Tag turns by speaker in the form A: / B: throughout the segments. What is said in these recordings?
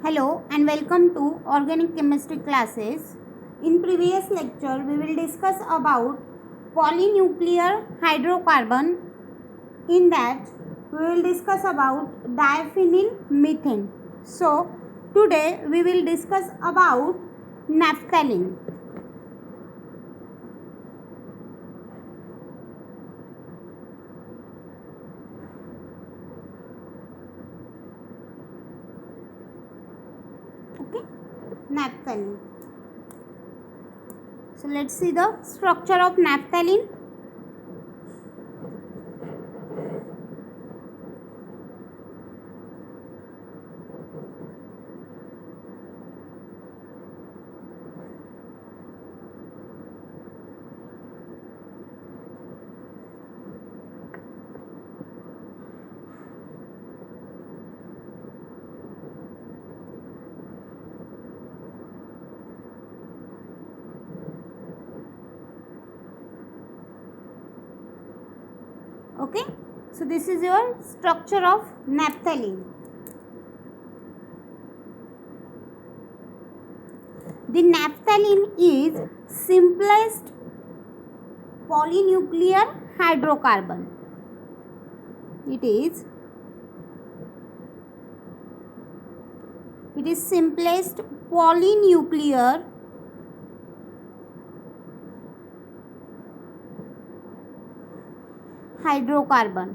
A: Hello and welcome to organic chemistry classes. In previous lecture we will discuss about polynuclear hydrocarbon. In that we will discuss about diphenyl methane. So today we will discuss about naphthalene. Okay, naphthalene. So let's see the structure of naphthalene. Okay, so this is your structure of naphthalene. The naphthalene is simplest polynuclear hydrocarbon. It is simplest polynuclear hydrocarbon.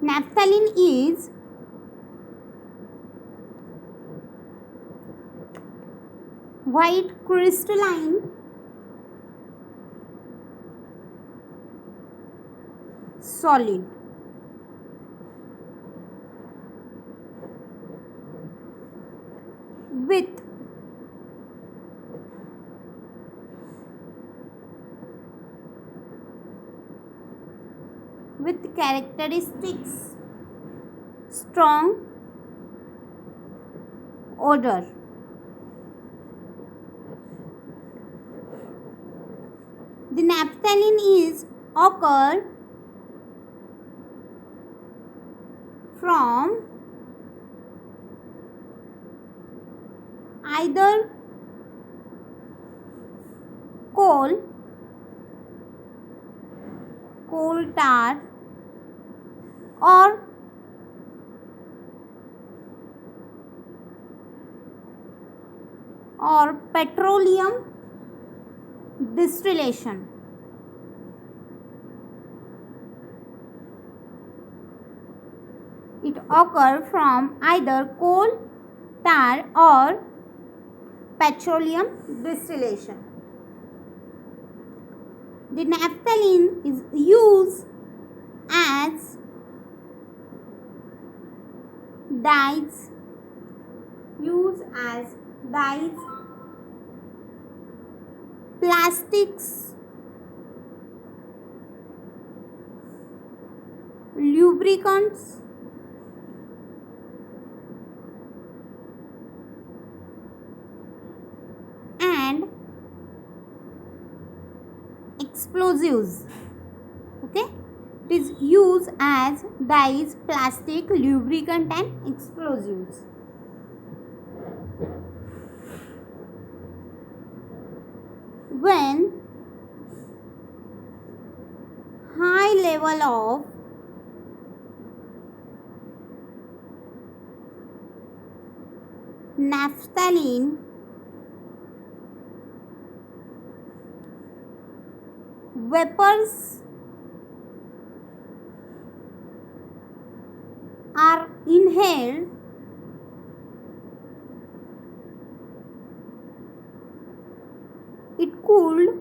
A: Naphthalene is white crystalline solid. With characteristics strong odor. The naphthalene is occurred from either coal tar or petroleum distillation. It occurs from either coal tar or petroleum distillation. The naphthalene is used as dyes, plastics, lubricants, and explosives. Okay, it is used as dyes, plastic, lubricant, and explosives. When high level of naphthalene vapors are inhaled, it could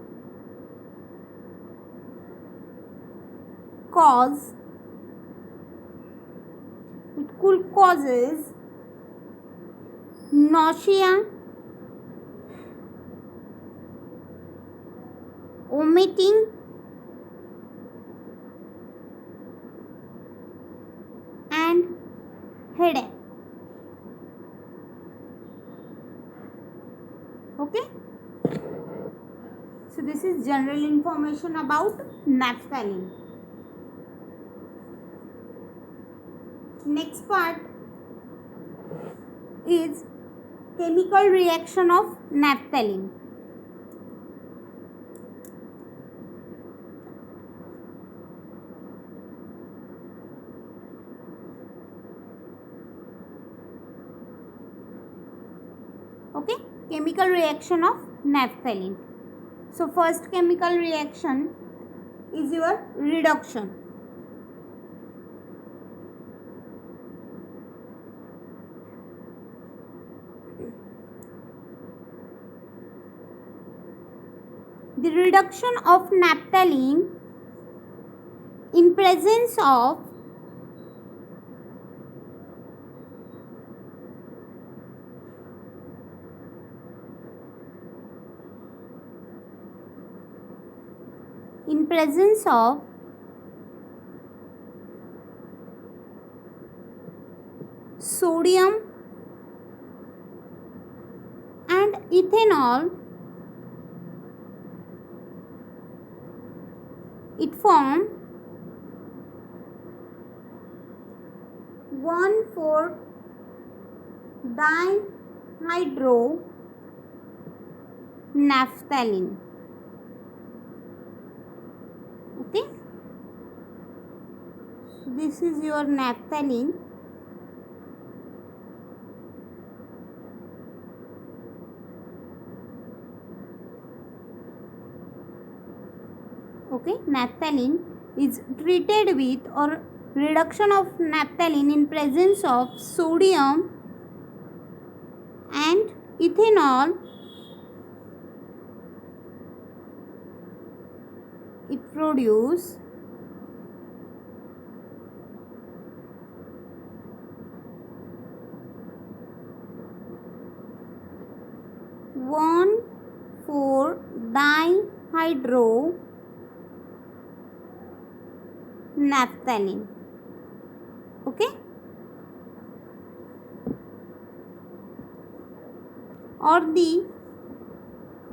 A: causes nausea, vomiting, and headache. Okay, So this is general information about naphthalene. Next part is chemical reaction of naphthalene. Okay, chemical reaction of naphthalene. So first chemical reaction is your reduction. The reduction of naphthalene in presence of sodium and ethanol, it forms 1,4 dihydronaphthalene. Okay, so this is your naphthalene. Okay, naphthalene is treated with, or reduction of naphthalene in presence of sodium and ethanol, it produces 1,4 dihydronaphthalene. Okay, or the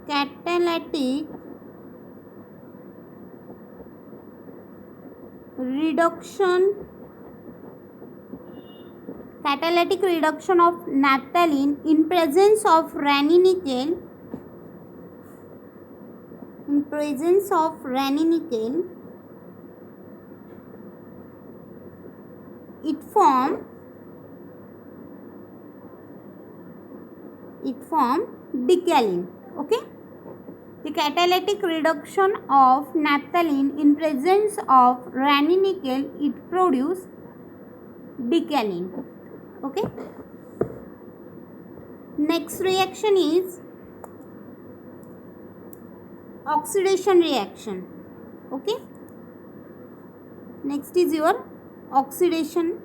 A: catalytic reduction of naphthalene in presence of ranitidine, it form decalin. Okay, the catalytic reduction of naphthalene in presence of ranitidine, it produce decalin. Okay, next reaction is oxidation reaction. Okay, next is your oxidation,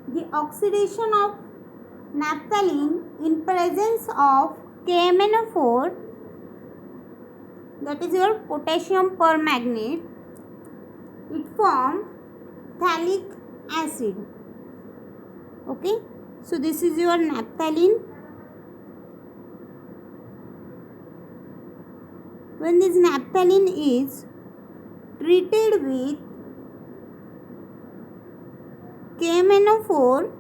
A: the oxidation of naphthalene in presence of KMnO4, that is your potassium permanganate, it forms phthalic acid. Okay, so this is your naphthalene. When this naphthalene is treated with KMnO4,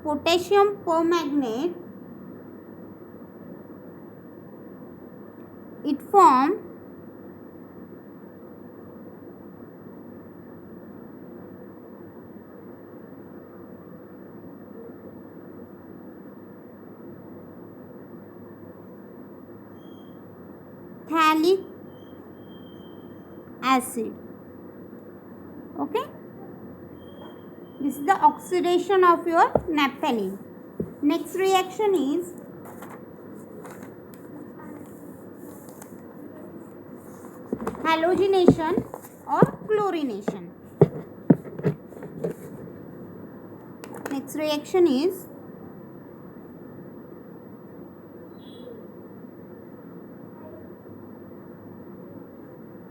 A: potassium permanganate, it forms phthalic acid. Okay, this is the oxidation of your naphthalene. Next reaction is halogenation or chlorination. Next reaction is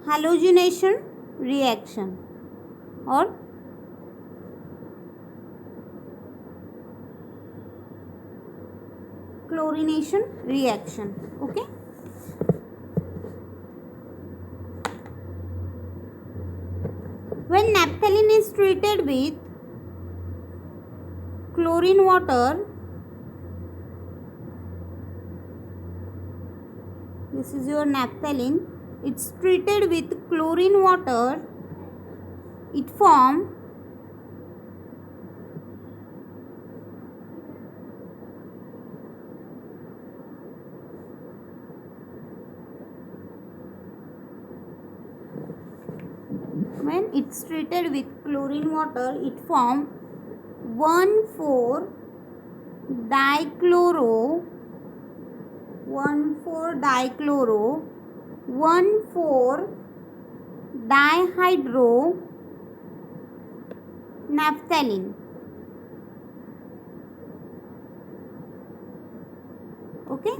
A: halogenation reaction. or chlorination reaction. Okay. When naphthalene is treated with chlorine water, this is your naphthalene, it's treated with chlorine water, it form when it's treated with chlorine water, it form 1,4-dichloro 1,4-dihydro naphthalene. Okay.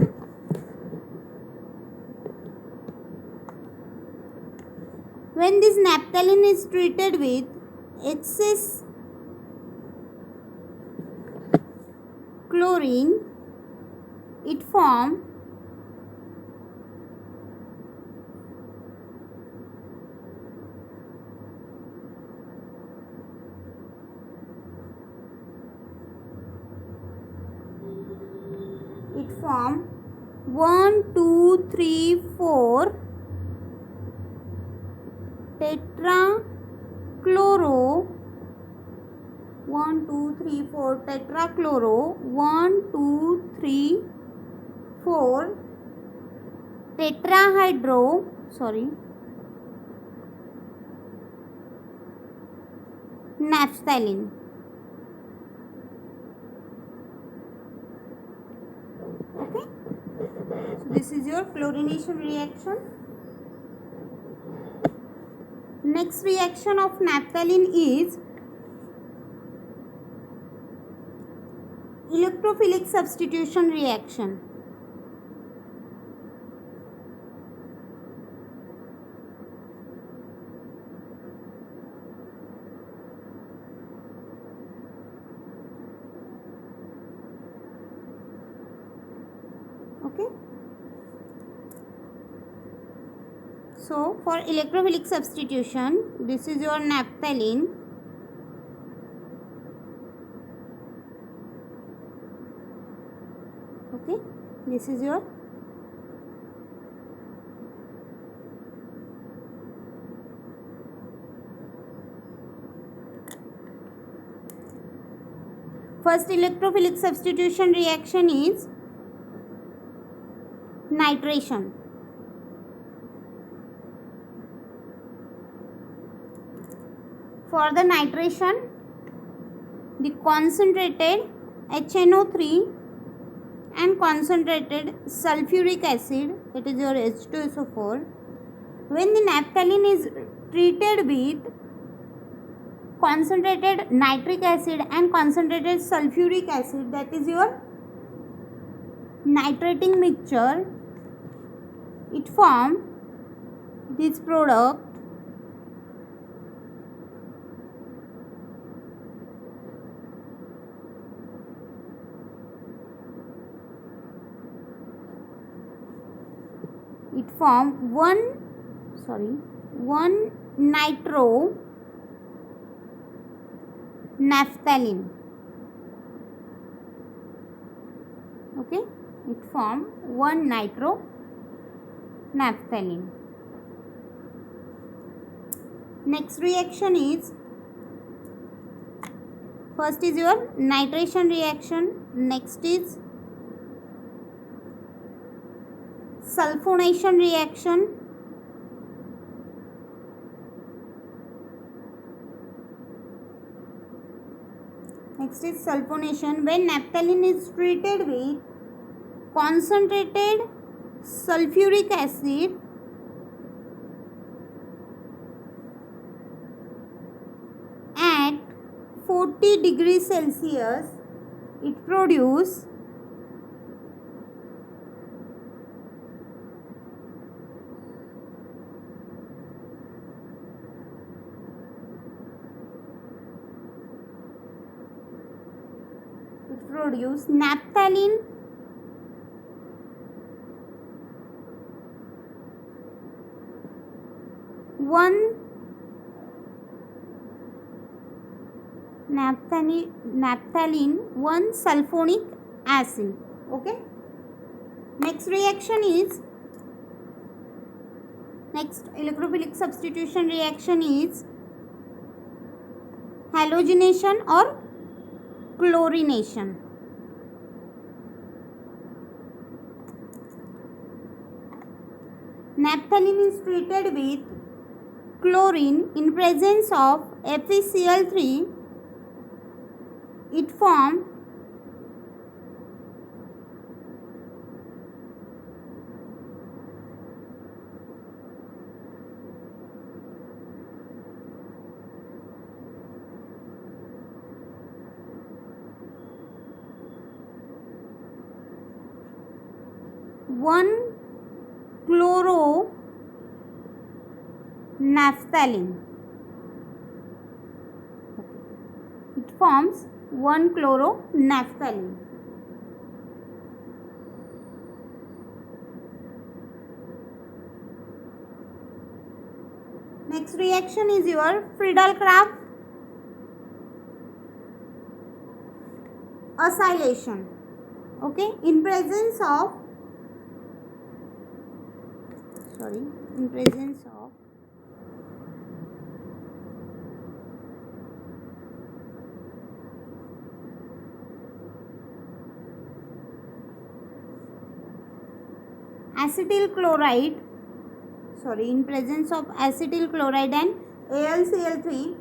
A: When this naphthalene is treated with excess chlorine, it form it form 1, 2, 3, 4 tetrachloro 1, 2, 3, 4 tetrachloro 1, 2, 3, 4 tetrahydro naphthalene. Okay. So this is your chlorination reaction. Next reaction of naphthalene is electrophilic substitution reaction. Okay. So for electrophilic substitution, this is your naphthalene. Okay, this is your first electrophilic substitution reaction is nitration. For the nitration, the concentrated HNO3 and concentrated sulfuric acid, that is your H2SO4, when the naphthalene is treated with concentrated nitric acid and concentrated sulfuric acid, that is your nitrating mixture, it forms this product one nitro naphthalene. Okay, it form 1 nitro naphthalene. Next reaction is, first is your nitration reaction, next is sulfonation reaction, next is sulfonation. When naphthalene is treated with concentrated sulfuric acid at 40 degrees Celsius, it produces produce naphthalene, one naphthalene, one sulfonic acid. Okay. Next electrophilic substitution reaction is halogenation or chlorination. Naphthalene is treated with chlorine in presence of FeCl3. It forms one chloronaphthalene. It forms one chloronaphthalene. Next reaction is your Friedel-Crafts acylation. Okay, in presence of in presence of acetyl chloride and AlCl3,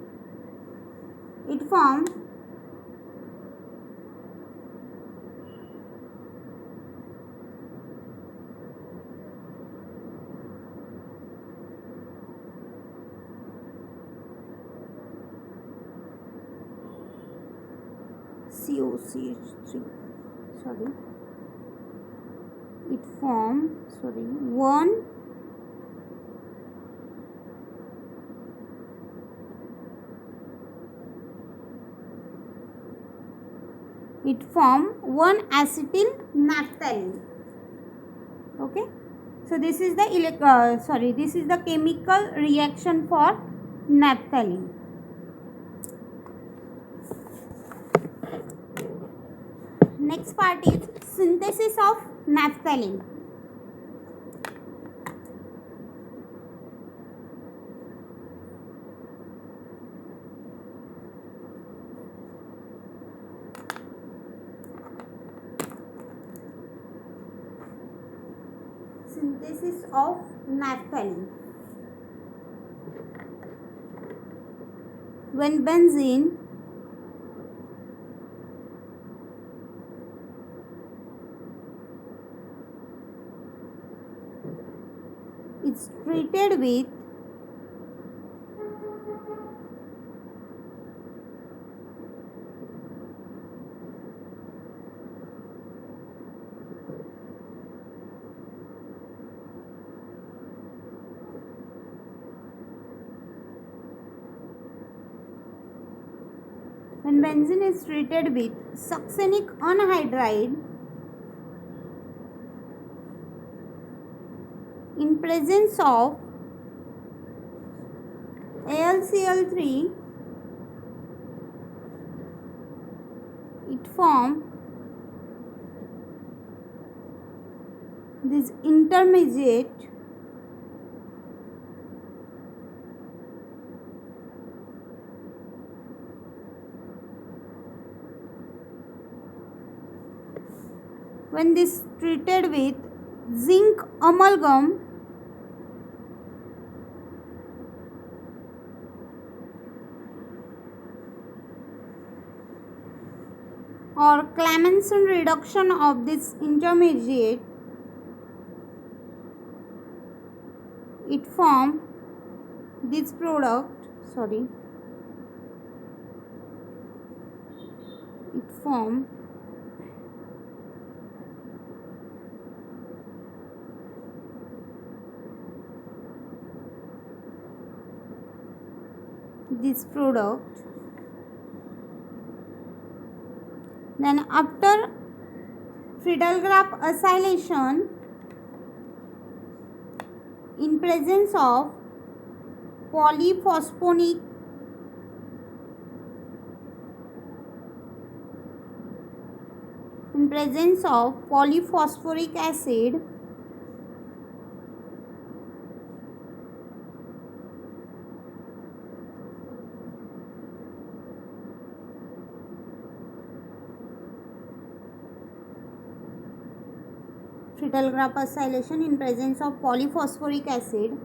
A: it forms COCH3. It forms one acetyl naphthalene. Okay, so this is the chemical reaction for naphthalene. Next part is synthesis of naphthalene. Synthesis of naphthalene. When benzene is treated with succinic anhydride in presence of AlCl3, it forms this intermediate when this treated with zinc amalgam, or Clemmensen reduction of this intermediate, it forms this product, it forms this product Then after Friedel-Crafts acylation, in presence of polyphosphonic polyphosphoric acid, Friedel-Crafts acylation in presence of polyphosphoric acid,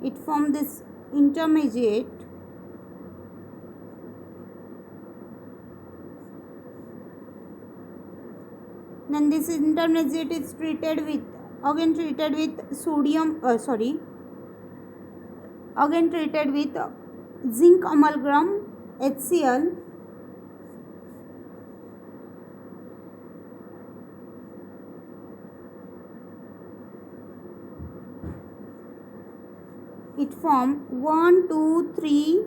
A: it forms this intermediate then this intermediate is treated with sodium treated with zinc amalgam HCl, it form 1 2 3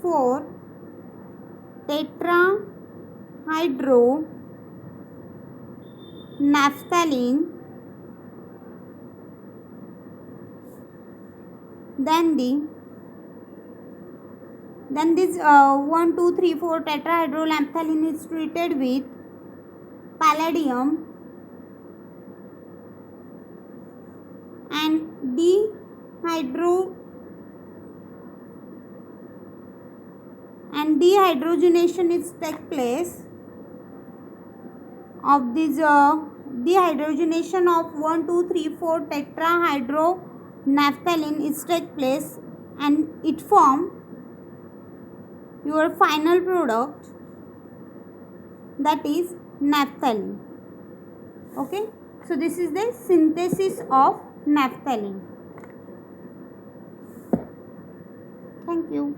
A: 4 tetrahydro naphthalene. Then this 1 2 3 4 tetrahydrolaphthalene is treated with palladium and dehydrogenation is take place of this dehydrogenation of 1 2 3 4 tetrahydronaphthalene is take place and it form your final product, that is naphthalene. Okay, so this is the synthesis of naphthalene. Thank you.